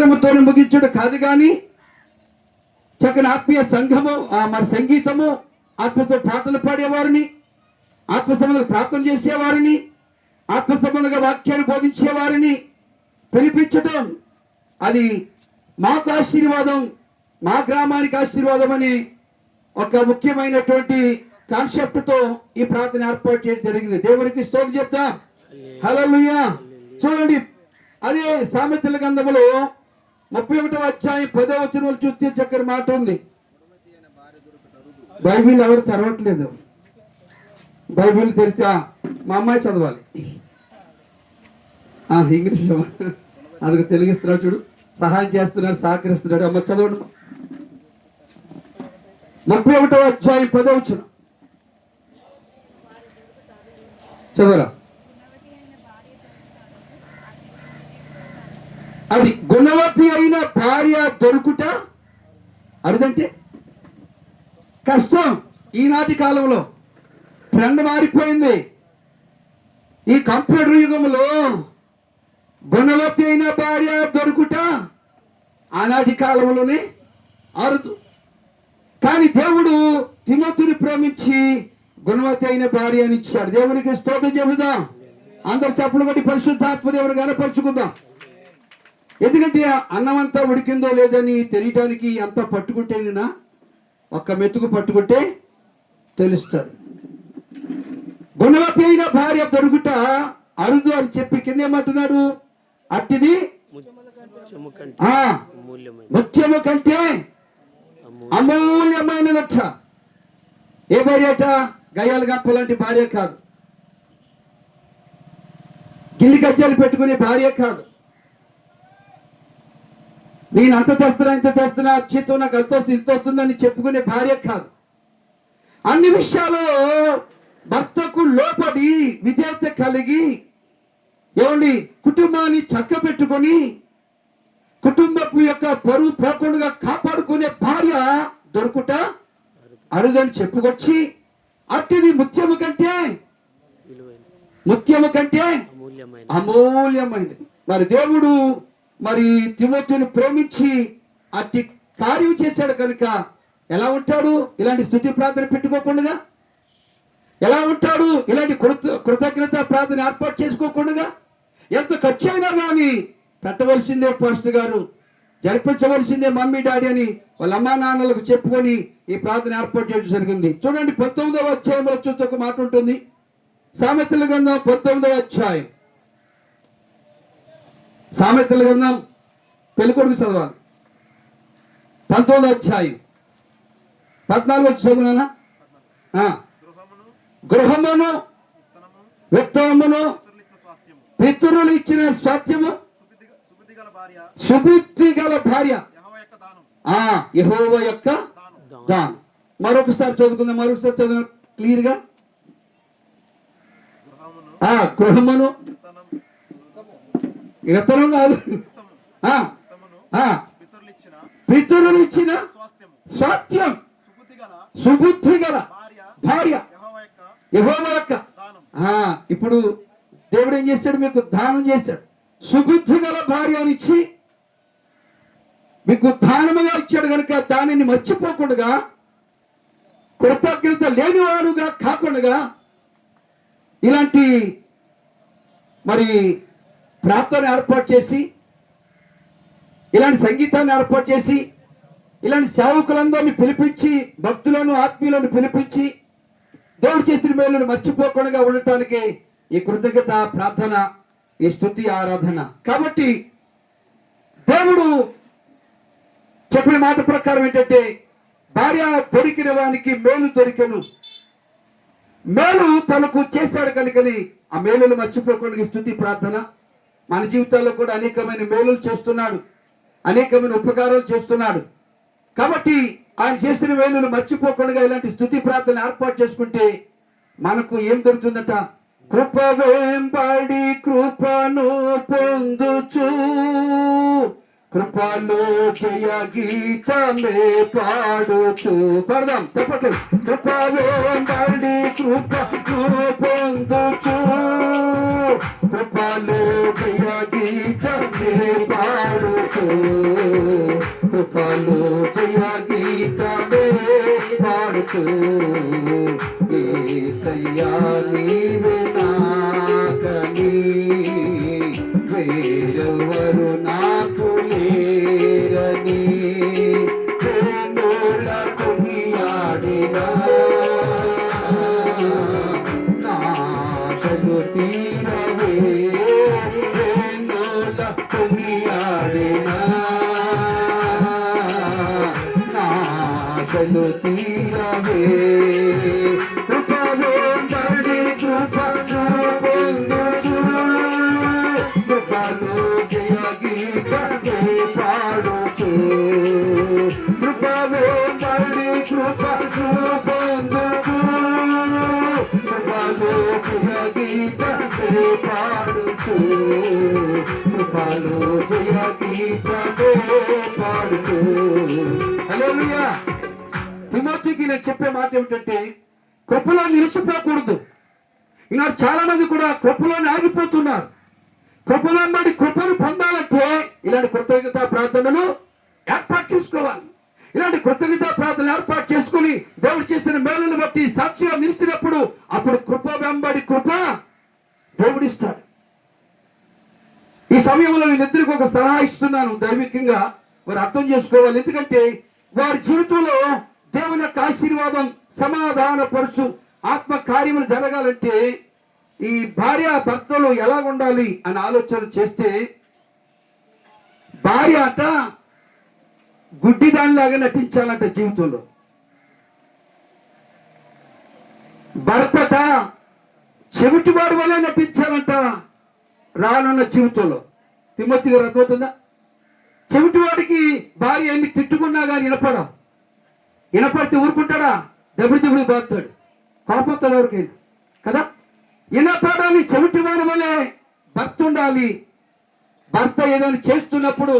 పాఠముతో ముగించడం కాదు, కానీ చక్కని ఆత్మీయ సంఘము, మరి సంగీతము, ఆత్మ పాటలు పాడేవారిని, ఆత్మ సంబంధంగా ప్రార్థన చేసేవారిని, ఆత్మ సంబంధంగా వాక్యాన్ని బోధించేవారిని పిలిపించటం, అది మాకు ఆశీర్వాదం, మా గ్రామానికి ఆశీర్వాదం అని ఒక ముఖ్యమైనటువంటి కాన్సెప్ట్తో ఈ ప్రార్థన ఏర్పాటు చేయడం జరిగింది. దేవునికి స్తోత్రం చెప్తాం. హల్లెలూయా. చూడండి, అదే సామెతల గ్రంథములో 31వ అధ్యాయం 10వ వచనం చూస్తే చక్కని మాట ఉంది. బైబిల్ ఎవరు తెరవట్లేదు. బైబిల్ తెరిచా మా అమ్మాయి చదవాలి. ఇంగ్లీష్ అందుకు తెలుగిస్తున్నాడు, చూడు, సహాయం చేస్తున్నాడు, సహకరిస్తున్నాడు. అమ్మ చదవండి. 31వ అధ్యాయం 10వ వచనం చదవరా. అది గుణవతి అయిన భార్య దొరుకుట అరుదంటే కష్టం. ఈనాటి కాలంలో ట్రెండ్ మారిపోయింది. ఈ కంప్యూటర్ యుగంలో గుణవతి అయిన భార్య దొరుకుట ఆనాటి కాలంలోనే అరుదు. కానీ దేవుడు తిమోతిని ప్రేమించి గుణవతి అయిన భార్య అని ఇచ్చాడు. దేవునికి స్తోత్రం చెబుదాం. అందరు చప్పులు బట్టి పరిశుద్ధాత్మ దేవుడు కనపరుచుకుందాం. ఎందుకంటే అన్నం అంతా ఉడికిందో లేదని తెలియటానికి అంతా పట్టుకుంటేనేనా, ఒక్క మెతుకు పట్టుకుంటే తెలుస్తుంది. గుణవతి అయిన భార్య దొరుకుట అరుదు అని చెప్పి కింద ఏమంటున్నాడు, అట్టిది ముత్యము కంటే అమూల్యమైనదట. ఏ భార్య అట? గయ్యాలు గప్ప లాంటి భార్య కాదు, గిల్లి గజ్జాలు పెట్టుకునే భార్య కాదు, నేను అంత తెస్తున్నా ఇంత తెస్తున్నా, జీతం నాకు అంత వస్తుంది ఇంత వస్తుందని చెప్పుకునే భార్య కాదు. అన్ని విషయాల్లో భర్తకు లోపడి విధేయత కలిగి ఏమండి కుటుంబాన్ని చక్క పెట్టుకొని కుటుంబపు యొక్క పరువు పోకుండా కాపాడుకునే భార్య దొరుకుట అరుదని చెప్పుకొచ్చి అట్టిది ముత్యము కంటే అమూల్యమైనది. మరి దేవుడు మరి తిమోతిని ప్రేమించి అట్టి కార్యం చేశాడు కనుక ఎలా ఉంటాడు? ఇలాంటి స్తుతి ప్రార్థన పెట్టుకోకుండా ఎలా ఉంటాడు? ఇలాంటి కృతజ్ఞత ప్రార్థన ఏర్పాటు చేసుకోకుండా ఎంత ఖర్చు అయినా కానీ పెట్టవలసిందే పాస్టర్ గారు, జరిపించవలసిందే మమ్మీ డాడీ అని వాళ్ళ అమ్మా నాన్నలకు చెప్పుకొని ఈ ప్రార్థన ఏర్పాటు చేయడం జరిగింది. చూడండి, 19వ అధ్యాయంలో చూస్తే ఒక మాట ఉంటుంది. సామెతల గ్రంథం 19వ అధ్యాయం, సామెతల గ్రంథం పెళ్ళికొడుకు చదవాలి. 19వ అధ్యాయం 14 చదువునా? గృహమును విత్తనమును పితరులు ఇచ్చిన స్వాస్థ్యము సుబుద్ధి గల భార్య యెహోవా యొక్క దానం. మరొకసారి చదువుకుందాం, మరొకసారి చదువు క్లియర్ గా. గృహమును విత్తనం కాదు, పితరులు ఇచ్చిన స్వాస్థ్యం సుబుద్ధి గల భార్య యెహోవా యొక్క. ఇప్పుడు దేవుడు ఏం చేశాడు? మీకు దానం చేశాడు. సుబుద్ధి గల భార్య అని ఇచ్చి మీకు దానముగా ఇచ్చాడు కనుక దానిని మర్చిపోకుండా, కృతజ్ఞత లేనివారుగా కాకుండా ఇలాంటి మరి ప్రార్థన ఏర్పాటు చేసి, ఇలాంటి సంగీతాన్ని ఏర్పాటు చేసి, ఇలాంటి సేవకులందరినీ పిలిపించి, భక్తులను ఆత్మీయులను పిలిపించి దేవుడు చేసిన మేలును మర్చిపోకుండా ఉండటానికి ఈ కృతజ్ఞత ప్రార్థన, ఈ స్తుతి ఆరాధన. కాబట్టి దేవుడు చెప్పిన మాట ప్రకారం ఏంటంటే, భార్య దొరికిన వానికి మేలు దొరికెను. మేలు తనకు చేశాడు కనుకని ఆ మేలును మర్చిపోకుండా ఈ స్తుతి ప్రార్థన మన జీవితాల్లో కూడా అనేకమైన మేలులు చేస్తున్నాడు, అనేకమైన ఉపకారాలు చేస్తున్నాడు. కాబట్టి ఆయన చేసిన మేలును మర్చిపోకుండా ఇలాంటి స్తుతి ప్రార్థన ఏర్పాటు చేసుకుంటే మనకు ఏం దొరుకుతుందట? కృప వెంబడి కృపను పొందుచు, కృపలో జయ గీతమే పాడుచు పడదాం చెప్పట్లేదు. కృపలో బడి కృపను పొందుచు కృపలో జయ గీతమే పాడుచు కృపలో జయ గీతమే పాడుచు యేసయ్యా నీవే నాకని వేరెవరు నాకు లేరని వేణుల కొనియాడినా నాశలు తీరవే వేణుల కొనియాడినా నాశలు తీరవే కృపలో బడి కృపను పొందుచు కృపలో జయ గీతమే పాడుచు కృపలో బడి కృపను పొందుచు కృపలో జయ గీతమే పాడుచు కృపలో జయ గీతమే పాడుచు. హల్లెలూయా. తిమోతికి నేను చెప్పే మాట ఏమిటంటే కృపలో నిలిచిపోకూడదు. ఈనాడు చాలా మంది కూడా కృపలోనే ఆగిపోతున్నారు. కృపలో బట్టి కృపను పొందాలంటే ఇలాంటి కృతజ్ఞతా ప్రార్థనలు ఏర్పాటు చేసుకోవాలి. ఇలాంటి కృతజ్ఞతా ప్రార్థనలు ఏర్పాటు చేసుకుని దేవుడు చేసిన మేలును బట్టి సాక్షిగా నిలిచినప్పుడు అప్పుడు కృప వెంబడి కృప దేవుడిస్తాడు. ఈ సమయంలో వీళ్ళిద్దరికి ఒక సలహా ఇస్తున్నాను. దైవికంగా వారు అర్థం చేసుకోవాలి. ఎందుకంటే వారి జీవితంలో దేవుని యొక్క ఆశీర్వాదం సమాధాన పరుచు ఆత్మ కార్యములు జరగాలంటే ఈ భార్య భర్తలు ఎలా ఉండాలి అని ఆలోచన చేస్తే భార్య అట గుడ్డి దానిలాగా నటించాలంట జీవితంలో. భర్తట చెవిటివాడి వల్ల నటించాలంట రానున్న జీవితంలో. తిమ్మతి గారు అర్థమవుతుందా? చెవిటివాడికి భార్య ఎన్ని తిట్టుకున్నా కానీ వినపడితే ఊరుకుంటాడా? దెబ్బడి బాగుతాడు, కోపడతాడు ఎవరికైనా కదా. వినపడాలి, చెవిటి వారి వల్లే భర్త ఉండాలి. భర్త ఏదైనా చేస్తున్నప్పుడు